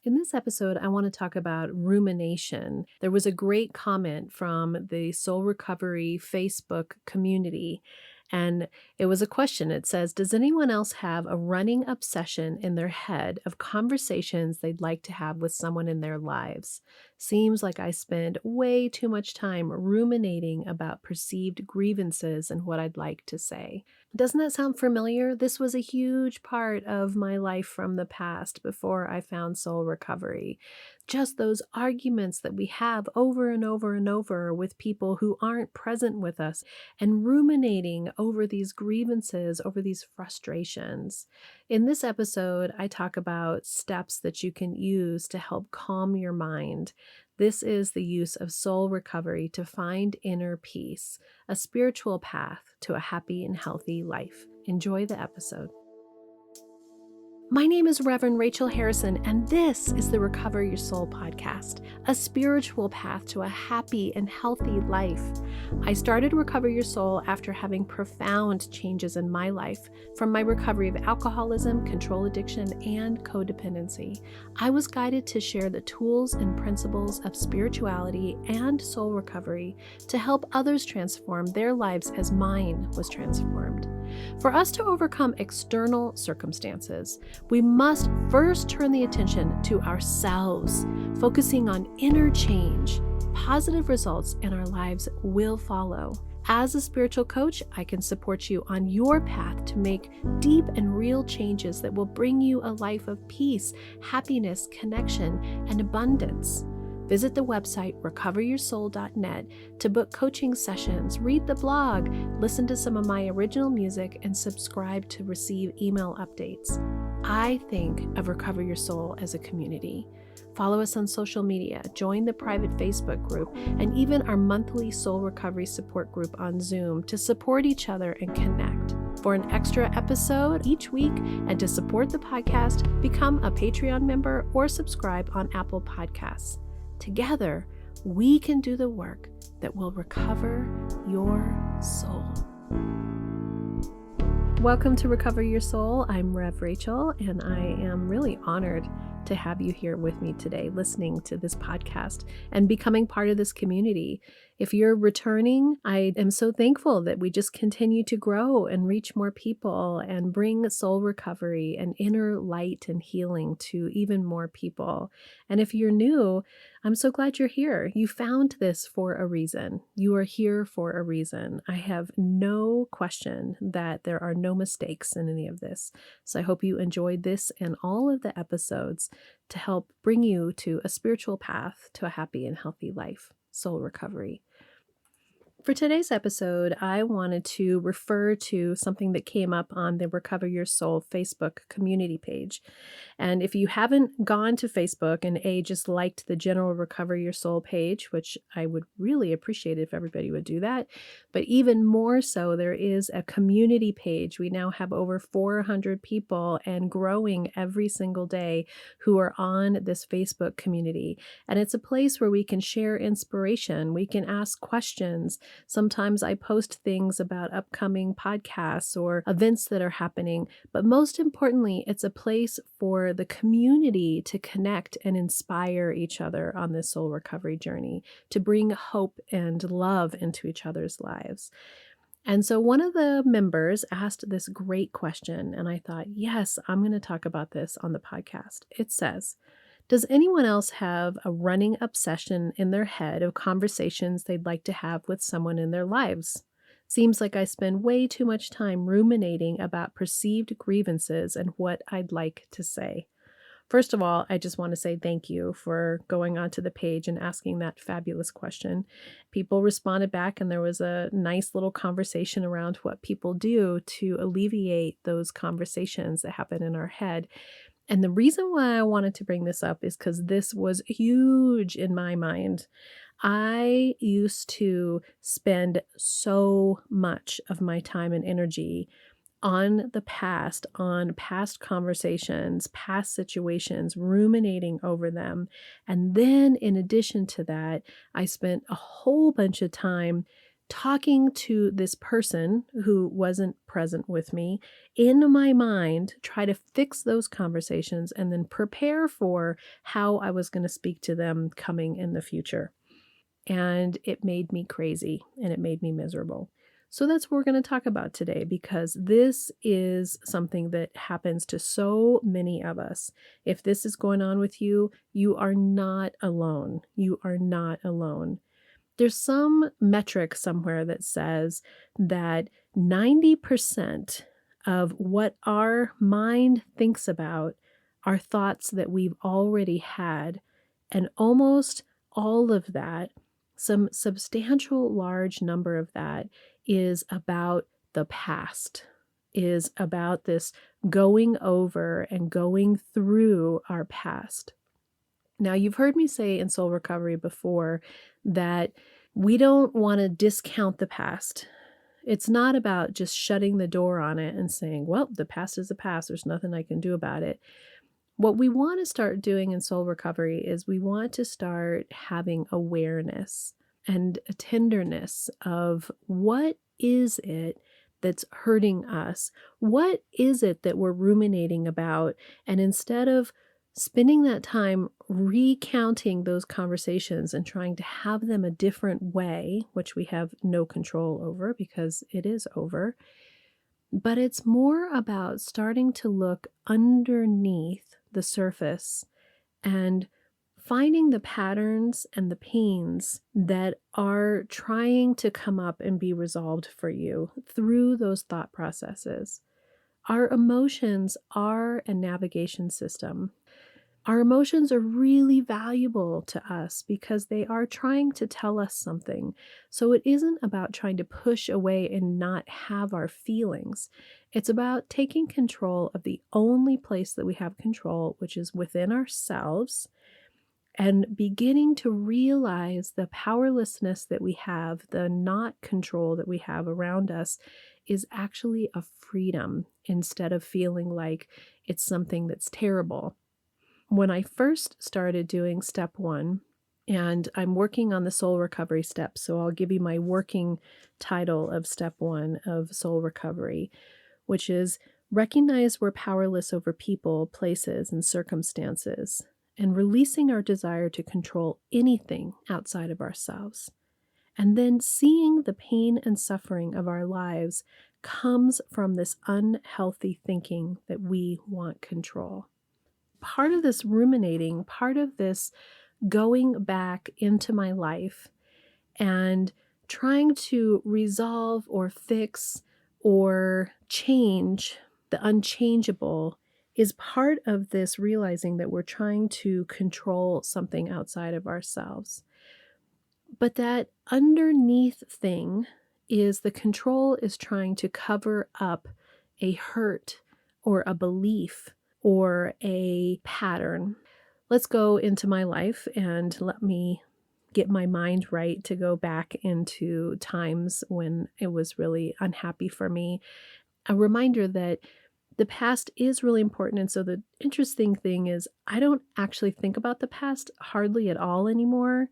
In this episode, I want to talk about rumination. There was a great comment from the Soul Recovery Facebook community, and it was a question. It says, does anyone else have a running obsession in their head of conversations they'd like to have with someone in their lives? Seems like I spend way too much time ruminating about perceived grievances and what I'd like to say. Doesn't that sound familiar? This was a huge part of my life from the past before I found soul recovery. Just those arguments that we have over and over and over with people who aren't present with us and ruminating over these grievances, over these frustrations. In this episode, I talk about steps that you can use to help calm your mind. This is the use of soul recovery to find inner peace, a spiritual path to a happy and healthy life. Enjoy the episode. My name is Reverend Rachel Harrison, and this is the Recover Your Soul podcast, a spiritual path to a happy and healthy life. I started Recover Your Soul after having profound changes in my life from my recovery of alcoholism, control addiction, and codependency. I was guided to share the tools and principles of spirituality and soul recovery to help others transform their lives as mine was transformed. For us to overcome external circumstances, we must first turn the attention to ourselves, focusing on inner change. Positive results in our lives will follow. As a spiritual coach, I can support you on your path to make deep and real changes that will bring you a life of peace, happiness, connection, and abundance. Visit the website recoveryoursoul.net to book coaching sessions, read the blog, listen to some of my original music, and subscribe to receive email updates. I think of Recover Your Soul as a community. Follow us on social media, join the private Facebook group, and even our monthly soul recovery support group on Zoom to support each other and connect. For an extra episode each week and to support the podcast, become a Patreon member or subscribe on Apple Podcasts. Together, we can do the work that will recover your soul. Welcome to Recover Your Soul. I'm Rev Rachel, and I am really honored to have you here with me today, listening to this podcast and becoming part of this community. If you're returning, I am so thankful that we just continue to grow and reach more people and bring soul recovery and inner light and healing to even more people. And if you're new, I'm so glad you're here. You found this for a reason. You are here for a reason. I have no question that there are no mistakes in any of this. So I hope you enjoyed this and all of the episodes to help bring you to a spiritual path to a happy and healthy life, soul recovery. For today's episode, I wanted to refer to something that came up on the Recover Your Soul Facebook community page. And if you haven't gone to Facebook and just liked the general Recover Your Soul page, which I would really appreciate if everybody would do that, but even more so, there is a community page. We now have over 400 people and growing every single day who are on this Facebook community. And it's a place where we can share inspiration. We can ask questions. Sometimes I post things about upcoming podcasts or events that are happening, but most importantly, it's a place for the community to connect and inspire each other on this soul recovery journey, to bring hope and love into each other's lives. And so one of the members asked this great question, and I thought, yes, I'm going to talk about this on the podcast. It says, does anyone else have a running obsession in their head of conversations they'd like to have with someone in their lives? Seems like I spend way too much time ruminating about perceived grievances and what I'd like to say. First of all, I just want to say thank you for going onto the page and asking that fabulous question. People responded back, and there was a nice little conversation around what people do to alleviate those conversations that happen in our head. And the reason why I wanted to bring this up is because this was huge in my mind. I used to spend so much of my time and energy on the past, on past conversations, past situations, ruminating over them. And then in addition to that, I spent a whole bunch of time talking to this person who wasn't present with me in my mind, try to fix those conversations and then prepare for how I was going to speak to them coming in the future. And it made me crazy and it made me miserable. So that's what we're going to talk about today, because this is something that happens to so many of us. If this is going on with you, you are not alone. You are not alone. There's some metric somewhere that says that 90% of what our mind thinks about are thoughts that we've already had, and almost all of that, some substantial large number of that, is about the past, is about this going over and going through our past. Now, you've heard me say in soul recovery before that we don't want to discount the past. It's not about just shutting the door on it and saying, well, the past is the past. There's nothing I can do about it. What we want to start doing in soul recovery is we want to start having awareness and a tenderness of what is it that's hurting us? What is it that we're ruminating about? And instead of spending that time recounting those conversations and trying to have them a different way, which we have no control over because it is over, but it's more about starting to look underneath the surface and finding the patterns and the pains that are trying to come up and be resolved for you through those thought processes. Our emotions are a navigation system. Our emotions are really valuable to us because they are trying to tell us something. So it isn't about trying to push away and not have our feelings. It's about taking control of the only place that we have control, which is within ourselves, and beginning to realize the powerlessness that we have, the not control that we have around us, is actually a freedom instead of feeling like it's something that's terrible. When I first started doing step 1, and I'm working on the soul recovery steps, so I'll give you my working title of step 1 of soul recovery, which is recognize we're powerless over people, places, and circumstances, and releasing our desire to control anything outside of ourselves. And then seeing the pain and suffering of our lives comes from this unhealthy thinking that we want control. Part of this ruminating, part of this going back into my life and trying to resolve or fix or change the unchangeable is part of this realizing that we're trying to control something outside of ourselves. But that underneath thing is the control is trying to cover up a hurt or a belief or a pattern. Let's go into my life and let me get my mind right to go back into times when it was really unhappy for me. A reminder that the past is really important. And so the interesting thing is I don't actually think about the past hardly at all anymore,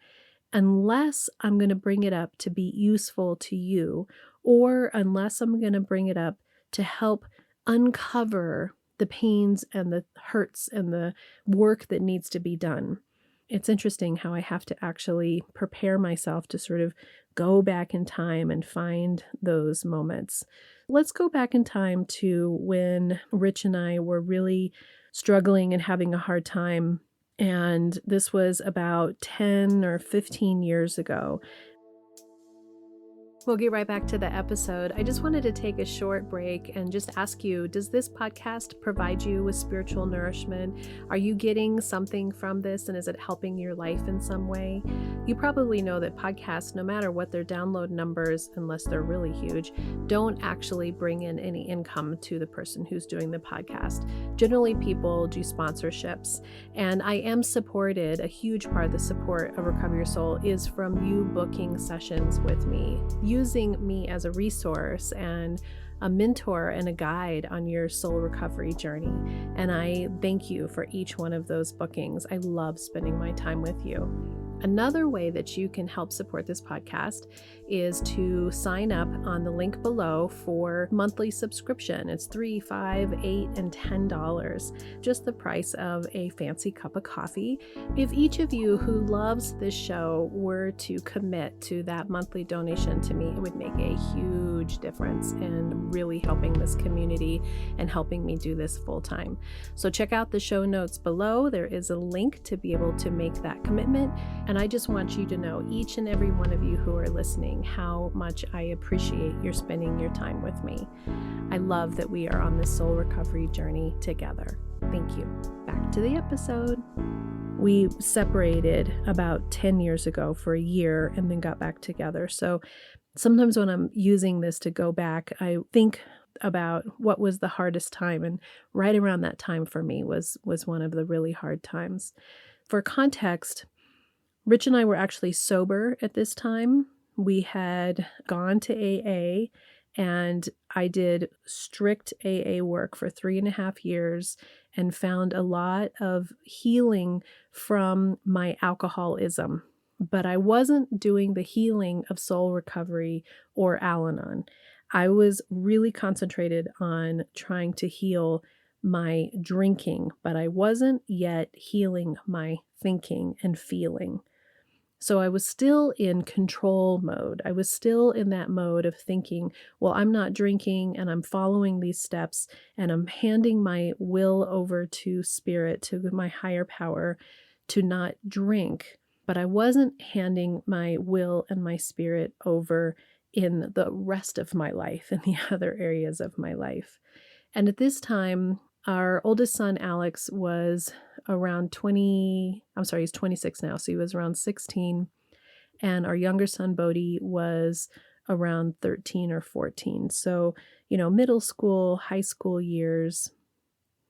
unless I'm going to bring it up to be useful to you, or unless I'm going to bring it up to help uncover the pains and the hurts and the work that needs to be done. It's interesting how I have to actually prepare myself to sort of go back in time and find those moments. Let's go back in time to when Rich and I were really struggling and having a hard time. And this was about 10 or 15 years ago. We'll get right back to the episode. I just wanted to take a short break and just ask you, does this podcast provide you with spiritual nourishment? Are you getting something from this, and is it helping your life in some way? You probably know that podcasts, no matter what their download numbers, unless they're really huge, don't actually bring in any income to the person who's doing the podcast. Generally, people do sponsorships, and I am supported. A huge part of the support of Recover Your Soul is from you booking sessions with me, using me as a resource and a mentor and a guide on your soul recovery journey. And I thank you for each one of those bookings. I love spending my time with you. Another way that you can help support this podcast is to sign up on the link below for monthly subscription. It's $3, $5, $8, and $10, just the price of a fancy cup of coffee. If each of you who loves this show were to commit to that monthly donation to me, it would make a huge difference in really helping this community and helping me do this full time. So check out the show notes below. There is a link to be able to make that commitment. And I just want you to know, each and every one of you who are listening, how much I appreciate your spending your time with me. I love that we are on this soul recovery journey together. Thank you. Back to the episode. We separated about 10 years ago for a year and then got back together. So sometimes when I'm using this to go back, I think about what was the hardest time. And right around that time for me was one of the really hard times. For context, Rich and I were actually sober at this time. We had gone to AA, and I did strict AA work for 3.5 years and found a lot of healing from my alcoholism. But I wasn't doing the healing of soul recovery or Al-Anon. I was really concentrated on trying to heal my drinking, but I wasn't yet healing my thinking and feeling. So I was still in control mode. I was still in that mode of thinking, well, I'm not drinking and I'm following these steps and I'm handing my will over to spirit, to my higher power, to not drink. But I wasn't handing my will and my spirit over in the rest of my life, in the other areas of my life. And at this time, our oldest son, Alex, was around 20, he's 26 now, so he was around 16. And our younger son, Bodhi, was around 13 or 14. So, middle school, high school years.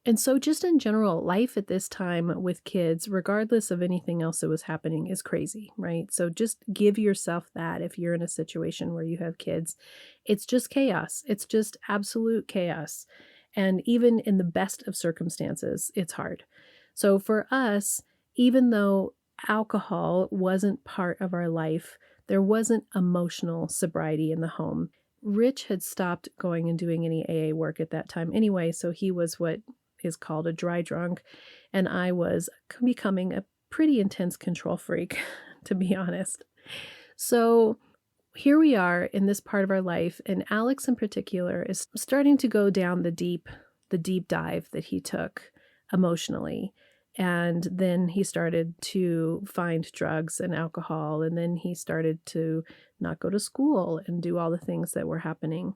And so just in general, life at this time with kids, regardless of anything else that was happening, is crazy, right? So just give yourself that if you're in a situation where you have kids. It's just chaos. It's just absolute chaos. And even in the best of circumstances, it's hard. So for us, even though alcohol wasn't part of our life, there wasn't emotional sobriety in the home. Rich had stopped going and doing any AA work at that time anyway, so he was what is called a dry drunk, and I was becoming a pretty intense control freak, to be honest. So here we are in this part of our life, and Alex in particular is starting to go down the deep dive that he took emotionally. And then he started to find drugs and alcohol, and then he started to not go to school and do all the things that were happening.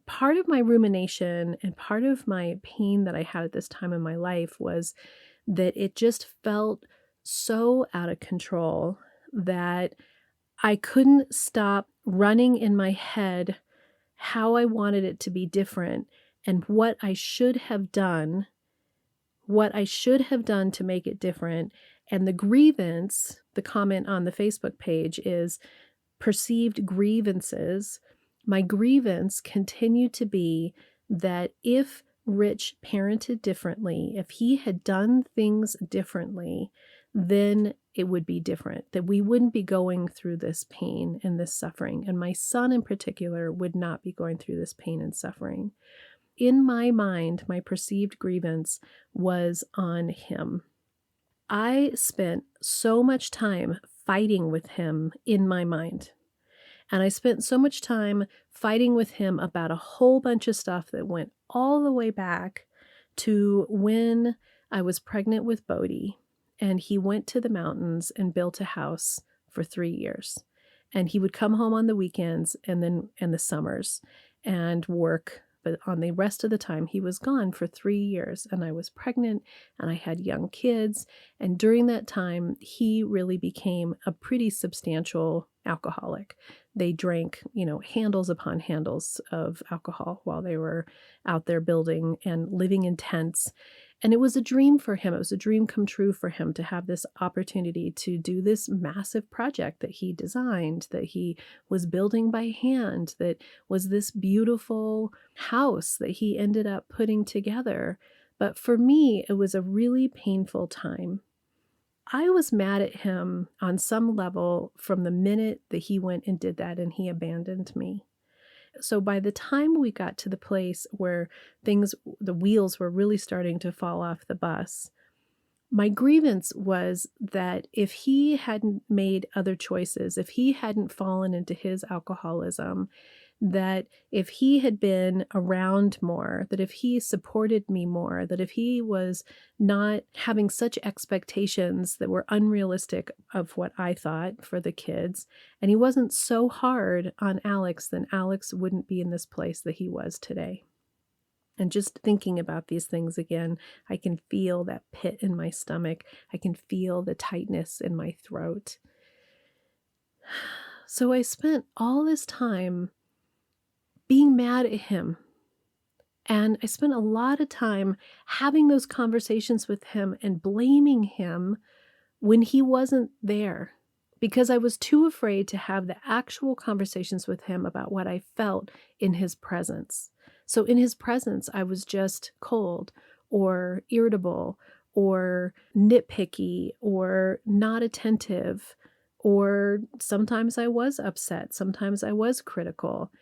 Part of my rumination and part of my pain that I had at this time in my life was that it just felt so out of control that I couldn't stop running in my head how I wanted it to be different and what I should have done to make it different. And the grievance, the comment on the Facebook page is perceived grievances. My grievance continued to be that if Rich parented differently, if he had done things differently, then it would be different, that we wouldn't be going through this pain and this suffering. And my son in particular would not be going through this pain and suffering. In my mind, my perceived grievance was on him. I spent so much time fighting with him in my mind. And I spent so much time fighting with him about a whole bunch of stuff that went all the way back to when I was pregnant with Bodhi, and he went to the mountains and built a house for 3 years. And he would come home on the weekends and then in the summers and work. But on the rest of the time, he was gone for 3 years, and I was pregnant and I had young kids. And during that time, he really became a pretty substantial alcoholic. They drank, handles upon handles of alcohol while they were out there building and living in tents. And it was a dream for him. It was a dream come true for him to have this opportunity to do this massive project that he designed, that he was building by hand, that was this beautiful house that he ended up putting together. But for me, it was a really painful time. I was mad at him on some level from the minute that he went and did that and he abandoned me. So by the time we got to the place where the wheels were really starting to fall off the bus, my grievance was that if he hadn't made other choices, if he hadn't fallen into his alcoholism, that if he had been around more, that if he supported me more, that if he was not having such expectations that were unrealistic of what I thought for the kids, and he wasn't so hard on Alex, then Alex wouldn't be in this place that he was today. And just thinking about these things again, I can feel that pit in my stomach. I can feel the tightness in my throat. So I spent all this time being mad at him. And I spent a lot of time having those conversations with him and blaming him when he wasn't there because I was too afraid to have the actual conversations with him about what I felt in his presence. So in his presence, I was just cold or irritable or nitpicky or not attentive, or sometimes I was upset, sometimes I was critical.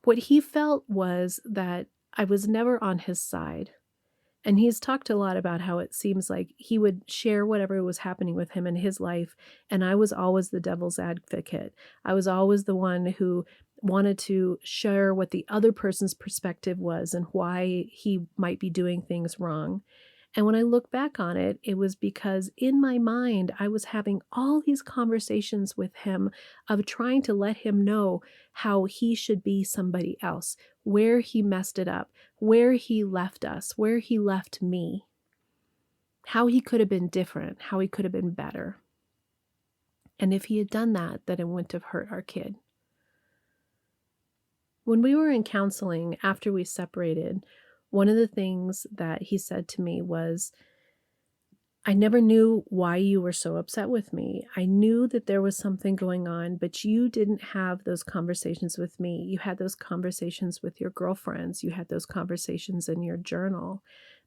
What he felt was that I was never on his side. And he's talked a lot about how it seems like he would share whatever was happening with him in his life, and I was always the devil's advocate. I was always the one who wanted to share what the other person's perspective was and why he might be doing things wrong. And when I look back on it, it was because in my mind, I was having all these conversations with him of trying to let him know how he should be somebody else, where he messed it up, where he left us, where he left me, how he could have been different, how he could have been better. And if he had done that, then it wouldn't have hurt our kid. When we were in counseling after we separated, one of the things that he said to me was, I never knew why you were so upset with me. I knew that there was something going on, but you didn't have those conversations with me. You had those conversations with your girlfriends. You had those conversations in your journal,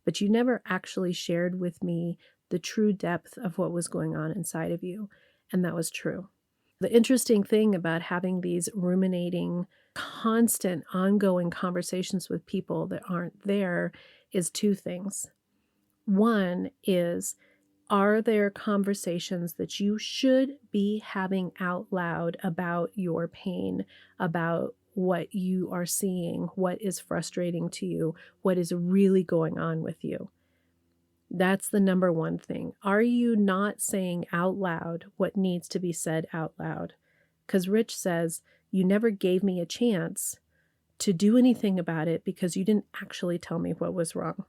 but you never actually shared with me the true depth of what was going on inside of you. And that was true. The interesting thing about having these ruminating, constant, ongoing conversations with people that aren't there is two things. One is, are there conversations that you should be having out loud about your pain, about what you are seeing, what is frustrating to you, what is really going on with you? That's the number one thing. Are you not saying out loud what needs to be said out loud? Because Rich says, you never gave me a chance to do anything about it because you didn't actually tell me what was wrong.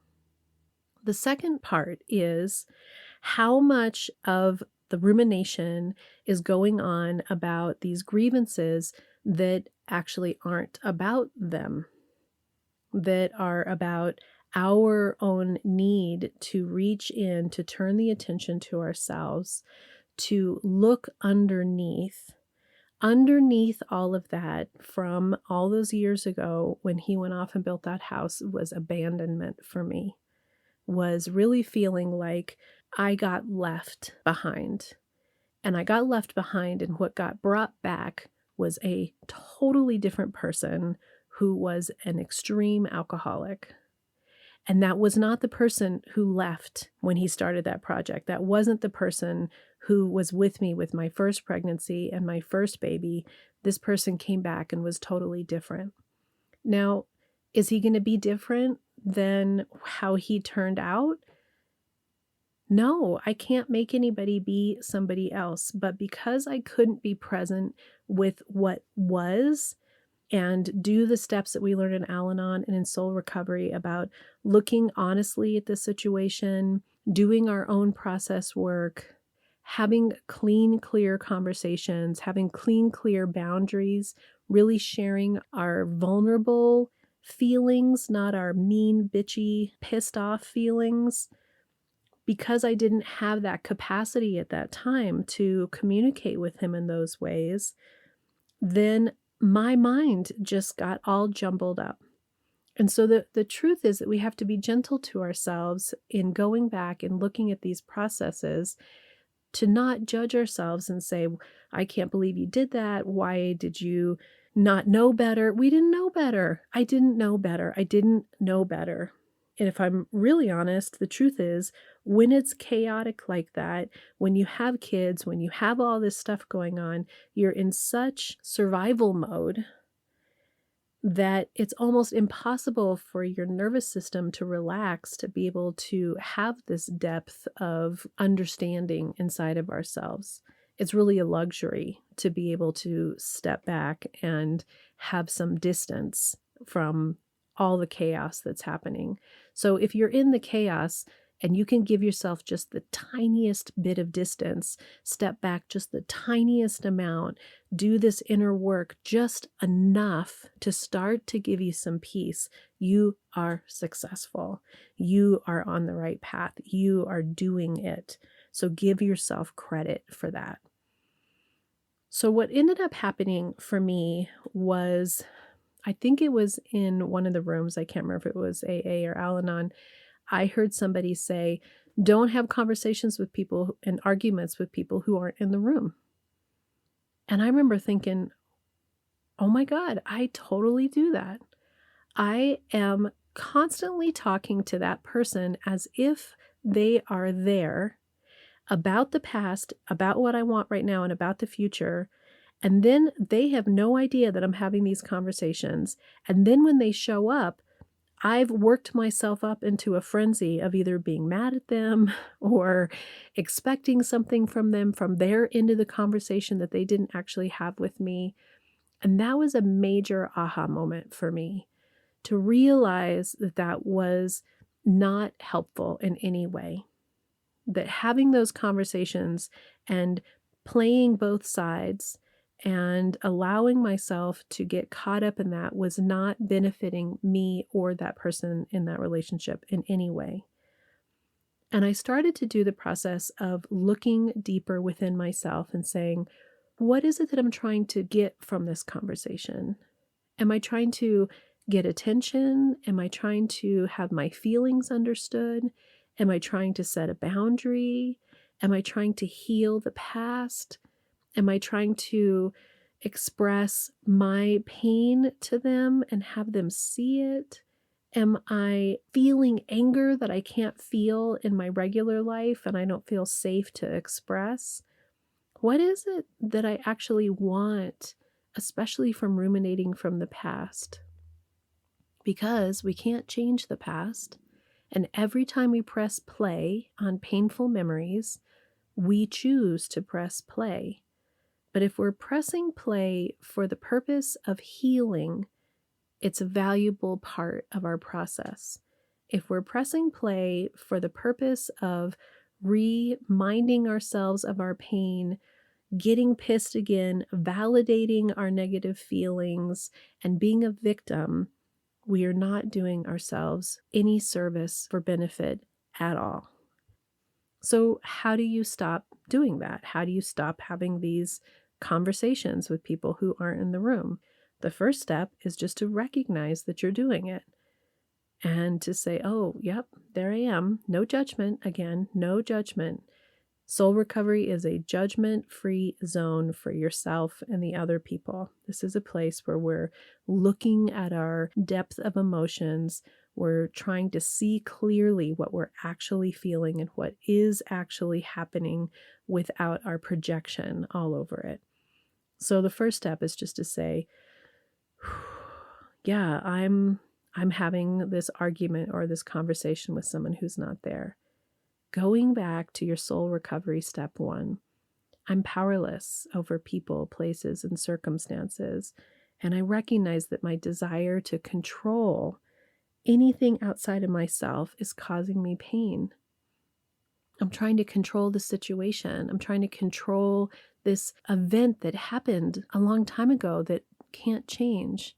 The second part is how much of the rumination is going on about these grievances that actually aren't about them, that are about our own need to reach in, to turn the attention to ourselves, to look underneath all of that from all those years ago when he went off and built that house was abandonment for me, was really feeling like I got left behind. And I got left behind, and what got brought back was a totally different person who was an extreme alcoholic. And that was not the person who left when he started that project. That wasn't the person who was with me with my first pregnancy and my first baby. This person came back and was totally different. Now, is he going to be different than how he turned out? No, I can't make anybody be somebody else. But because I couldn't be present with what was and do the steps that we learned in Al-Anon and in soul recovery about looking honestly at the situation, doing our own process work, having clean, clear conversations, having clean, clear boundaries, really sharing our vulnerable feelings, not our mean, bitchy, pissed off feelings. Because I didn't have that capacity at that time to communicate with him in those ways, then my mind just got all jumbled up. And so the truth is that we have to be gentle to ourselves in going back and looking at these processes, to not judge ourselves and say, I can't believe you did that. Why did you not know better? We didn't know better. I didn't know better. I didn't know better. And if I'm really honest, the truth is, when it's chaotic like that, when you have kids, when you have all this stuff going on, you're in such survival mode that it's almost impossible for your nervous system to relax, to be able to have this depth of understanding inside of ourselves. It's really a luxury to be able to step back and have some distance from all the chaos that's happening. So if you're in the chaos and you can give yourself just the tiniest bit of distance, step back just the tiniest amount, do this inner work just enough to start to give you some peace, you are successful. You are on the right path. You are doing it. So give yourself credit for that. So what ended up happening for me was, I think it was in one of the rooms, I can't remember if it was AA or Al-Anon, I heard somebody say, don't have conversations with people and arguments with people who aren't in the room. And I remember thinking, oh my God, I totally do that. I am constantly talking to that person as if they are there, about the past, about what I want right now, and about the future. And then they have no idea that I'm having these conversations. And then when they show up, I've worked myself up into a frenzy of either being mad at them or expecting something from them from their end of the conversation that they didn't actually have with me. And that was a major aha moment for me, to realize that that was not helpful in any way. That having those conversations and playing both sides and allowing myself to get caught up in that was not benefiting me or that person in that relationship in any way. And I started to do the process of looking deeper within myself and saying, what is it that I'm trying to get from this conversation? Am I trying to get attention? Am I trying to have my feelings understood? Am I trying to set a boundary? Am I trying to heal the past? Am I trying to express my pain to them and have them see it? Am I feeling anger that I can't feel in my regular life and I don't feel safe to express? What is it that I actually want, especially from ruminating from the past? Because we can't change the past. And every time we press play on painful memories, we choose to press play. But if we're pressing play for the purpose of healing, it's a valuable part of our process. If we're pressing play for the purpose of reminding ourselves of our pain, getting pissed again, validating our negative feelings, and being a victim, we are not doing ourselves any service for benefit at all. So how do you stop doing that? How do you stop having these conversations with people who aren't in the room? The first step is just to recognize that you're doing it and to say, oh, yep, there I am. No judgment. Again, no judgment. Soul recovery is a judgment-free zone for yourself and the other people. This is a place where we're looking at our depth of emotions. We're trying to see clearly what we're actually feeling and what is actually happening without our projection all over it. So the first step is just to say, yeah, I'm having this argument or this conversation with someone who's not there. Going back to your soul recovery step one, I'm powerless over people, places, and circumstances. And I recognize that my desire to control anything outside of myself is causing me pain. I'm trying to control the situation. I'm trying to control this event that happened a long time ago that can't change.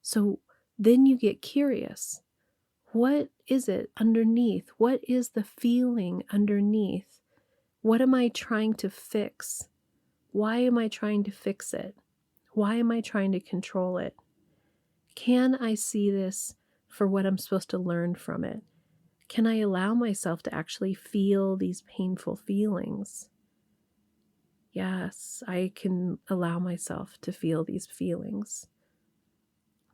So then you get curious. What is it underneath? What is the feeling underneath? What am I trying to fix? Why am I trying to fix it? Why am I trying to control it? Can I see this for what I'm supposed to learn from it? Can I allow myself to actually feel these painful feelings? Yes, I can allow myself to feel these feelings,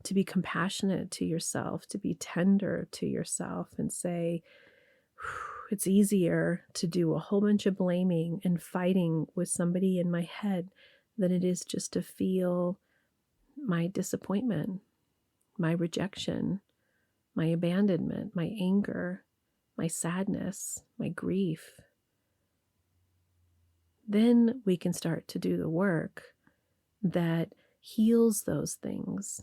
to be compassionate to yourself, to be tender to yourself and say, it's easier to do a whole bunch of blaming and fighting with somebody in my head than it is just to feel my disappointment, my rejection, my abandonment, my anger, my sadness, my grief. Then we can start to do the work that heals those things,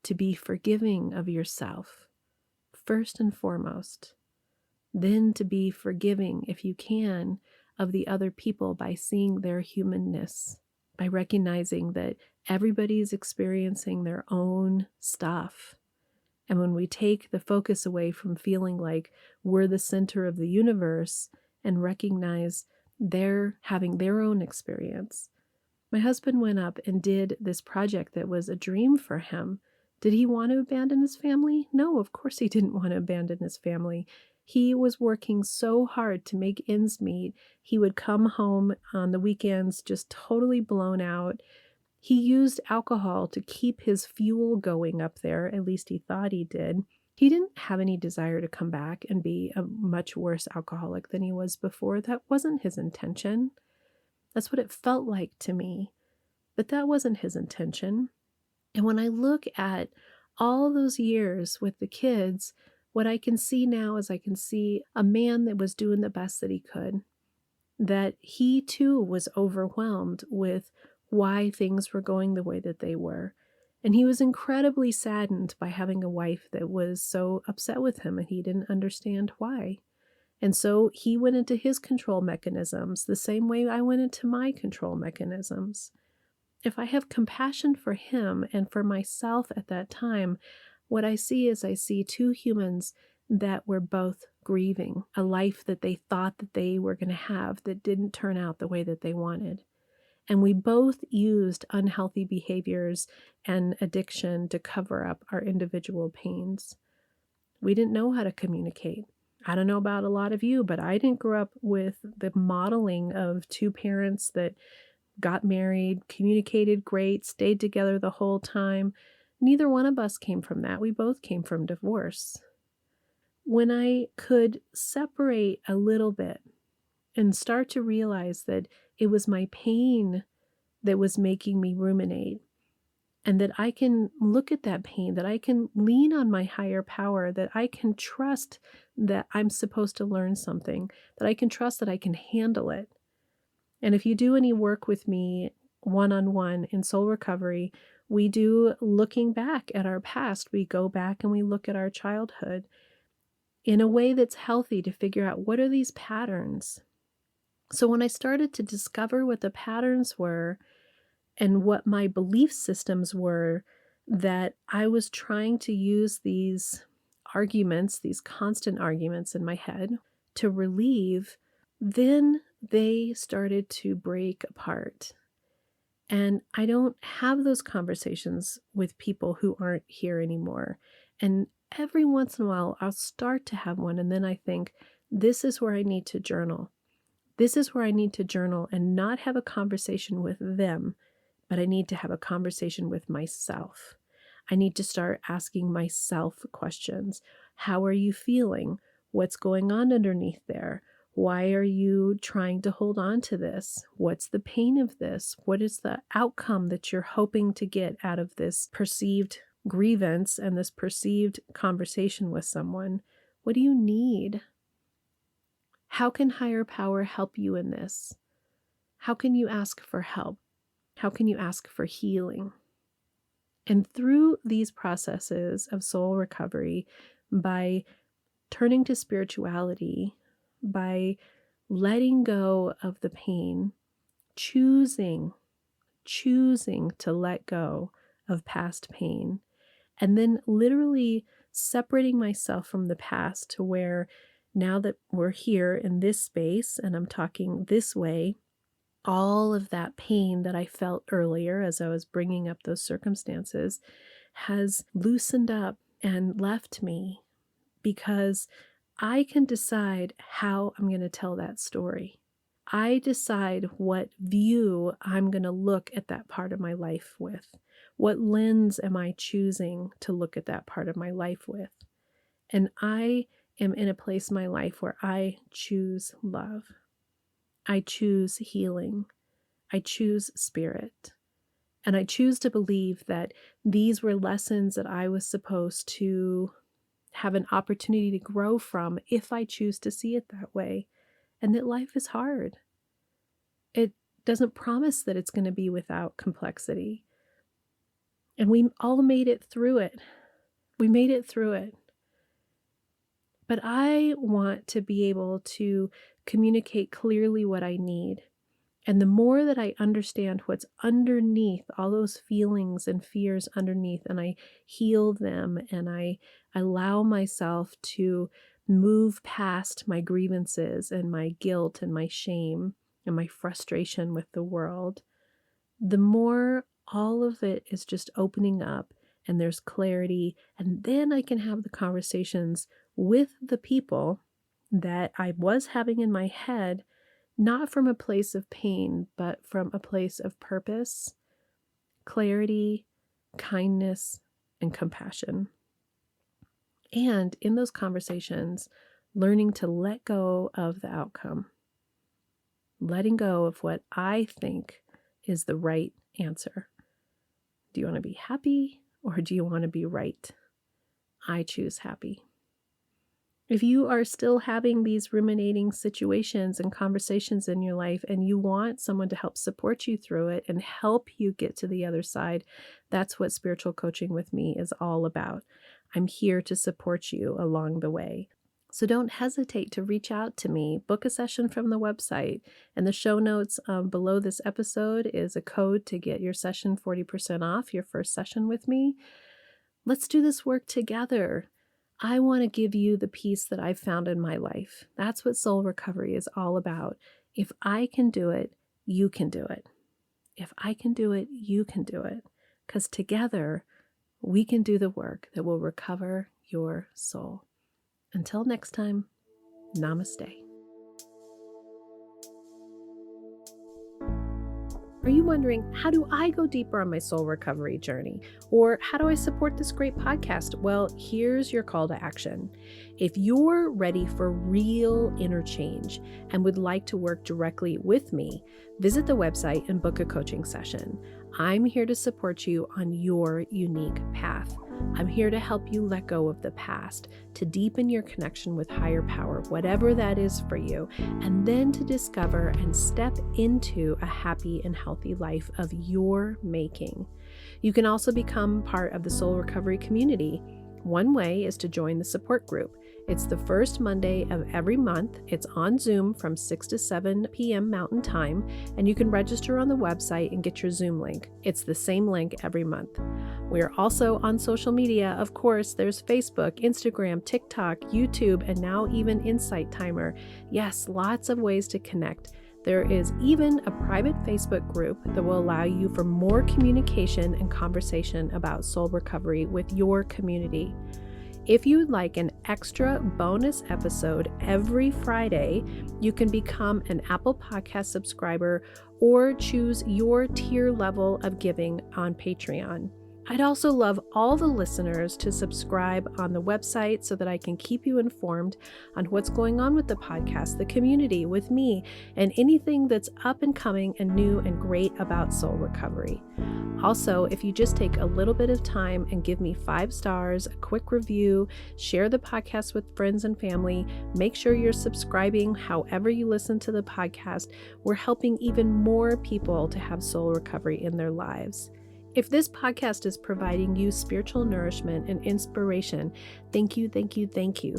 to be forgiving of yourself, first and foremost. Then to be forgiving, if you can, of the other people by seeing their humanness, by recognizing that everybody's experiencing their own stuff. And when we take the focus away from feeling like we're the center of the universe and recognize they're having their own experience. My husband went up and did this project that was a dream for him. Did he want to abandon his family? No, of course he didn't want to abandon his family. He was working so hard to make ends meet. He would come home on the weekends just totally blown out. He used alcohol to keep his fuel going up there, at least he thought he did. He didn't have any desire to come back and be a much worse alcoholic than he was before. That wasn't his intention. That's what it felt like to me, but that wasn't his intention. And when I look at all those years with the kids, what I can see now is I can see a man that was doing the best that he could, that he too was overwhelmed with why things were going the way that they were. And he was incredibly saddened by having a wife that was so upset with him and he didn't understand why. And so he went into his control mechanisms the same way I went into my control mechanisms. If I have compassion for him and for myself at that time, what I see is I see two humans that were both grieving a life that they thought that they were going to have that didn't turn out the way that they wanted. And we both used unhealthy behaviors and addiction to cover up our individual pains. We didn't know how to communicate. I don't know about a lot of you, but I didn't grow up with the modeling of two parents that got married, communicated great, stayed together the whole time. Neither one of us came from that. We both came from divorce. When I could separate a little bit and start to realize that it was my pain that was making me ruminate, and that I can look at that pain, that I can lean on my higher power, that I can trust that I'm supposed to learn something, that I can trust that I can handle it. And if you do any work with me one-on-one in soul recovery, we do looking back at our past. We go back and we look at our childhood in a way that's healthy to figure out what are these patterns. So when I started to discover what the patterns were and what my belief systems were, that I was trying to use these arguments, these constant arguments in my head to relieve, then they started to break apart. And I don't have those conversations with people who aren't here anymore. And every once in a while, I'll start to have one. And then I think, this is where I need to journal. This is where I need to journal and not have a conversation with them, but I need to have a conversation with myself. I need to start asking myself questions. How are you feeling? What's going on underneath there? Why are you trying to hold on to this? What's the pain of this? What is the outcome that you're hoping to get out of this perceived grievance and this perceived conversation with someone? What do you need? How can higher power help you in this? How can you ask for help? How can you ask for healing? And through these processes of soul recovery, by turning to spirituality, by letting go of the pain, choosing to let go of past pain, and then literally separating myself from the past to where now that we're here in this space and I'm talking this way, all of that pain that I felt earlier as I was bringing up those circumstances has loosened up and left me, because I can decide how I'm going to tell that story. I decide what view I'm going to look at that part of my life with. What lens am I choosing to look at that part of my life with? And I am in a place in my life where I choose love. I choose healing. I choose spirit. And I choose to believe that these were lessons that I was supposed to have an opportunity to grow from if I choose to see it that way, and that life is hard. It doesn't promise that it's going to be without complexity. And we all made it through it. We made it through it. But I want to be able to communicate clearly what I need. And the more that I understand what's underneath all those feelings and fears underneath, and I heal them, and I allow myself to move past my grievances and my guilt and my shame and my frustration with the world, the more all of it is just opening up and there's clarity. And then I can have the conversations with the people that I was having in my head, not from a place of pain, but from a place of purpose, clarity, kindness, and compassion. And in those conversations, learning to let go of the outcome, letting go of what I think is the right answer. Do you want to be happy, or do you want to be right? I choose happy. If you are still having these ruminating situations and conversations in your life, and you want someone to help support you through it and help you get to the other side, that's what spiritual coaching with me is all about. I'm here to support you along the way. So don't hesitate to reach out to me. Book a session from the website. And the show notes below this episode is a code to get your session 40% off your first session with me. Let's do this work together. I want to give you the peace that I've found in my life. That's what soul recovery is all about. If I can do it, you can do it. If I can do it, you can do it. Because together, we can do the work that will recover your soul. Until next time, namaste. Are you wondering, how do I go deeper on my soul recovery journey? Or how do I support this great podcast? Well, here's your call to action. If you're ready for real inner change and would like to work directly with me, visit the website and book a coaching session. I'm here to support you on your unique path. I'm here to help you let go of the past, to deepen your connection with higher power, whatever that is for you, and then to discover and step into a happy and healthy life of your making. You can also become part of the soul recovery community. One way is to join the support group. It's the first Monday of every month. It's on Zoom from 6 to 7 p.m. Mountain Time, and you can register on the website and get your Zoom link. It's the same link every month. We are also on social media. Of course, there's Facebook, Instagram, TikTok, YouTube, and now even Insight Timer. Yes, lots of ways to connect. There is even a private Facebook group that will allow you for more communication and conversation about soul recovery with your community. If you'd like an extra bonus episode every Friday, you can become an Apple Podcast subscriber or choose your tier level of giving on Patreon. I'd also love all the listeners to subscribe on the website so that I can keep you informed on what's going on with the podcast, the community, with me, and anything that's up and coming and new and great about soul recovery. Also, if you just take a little bit of time and give me 5 stars, a quick review, share the podcast with friends and family, make sure you're subscribing however you listen to the podcast, we're helping even more people to have soul recovery in their lives. If this podcast is providing you spiritual nourishment and inspiration, thank you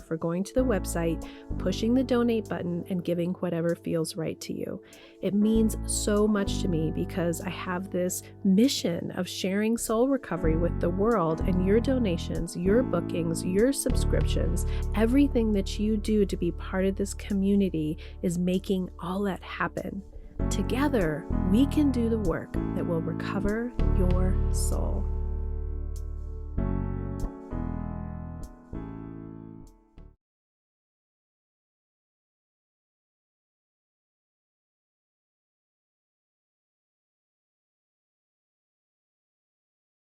for going to the website, pushing the donate button, and giving whatever feels right to you. It means so much to me because I have this mission of sharing soul recovery with the world, and your donations, your bookings, your subscriptions, everything that you do to be part of this community is making all that happen. Together, we can do the work that will recover your soul.